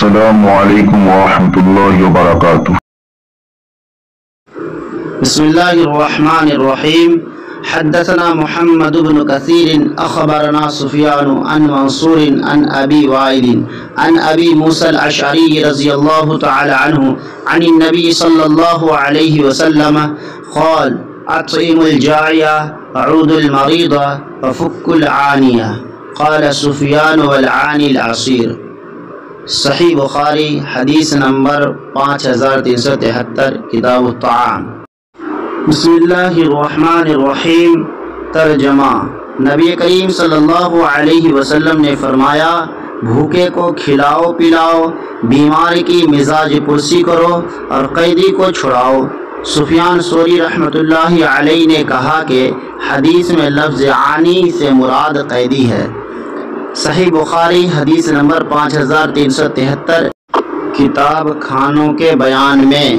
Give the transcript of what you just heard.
السلام علیکم ورحمۃ اللہ وبرکاتہ۔ بسم اللہ الرحمن الرحیم۔ حدثنا محمد بن كثير اخبرنا سفیان عن منصور عن ابی وائل عن ابی موسى الاشعری رضی اللہ تعالی عنہ عن النبی صلی اللہ علیہ وسلم قال اطعم الجاعیہ عود المریض وفک العانیہ قال سفیان والعانی العصیر۔ صحیح بخاری حدیث نمبر 5373 کتاب الطعام۔ بسم اللہ الرحمن الرحیم۔ ترجمہ۔ نبی کریم صلی اللہ علیہ وسلم نے فرمایا، بھوکے کو کھلاؤ پلاؤ، بیمار کی مزاج پرسی کرو اور قیدی کو چھڑاؤ۔ سفیان ثوری رحمۃ اللہ علیہ نے کہا کہ حدیث میں لفظ عانی سے مراد قیدی ہے۔ صحیح بخاری حدیث نمبر 5373 کتاب کھانوں کے بیان میں۔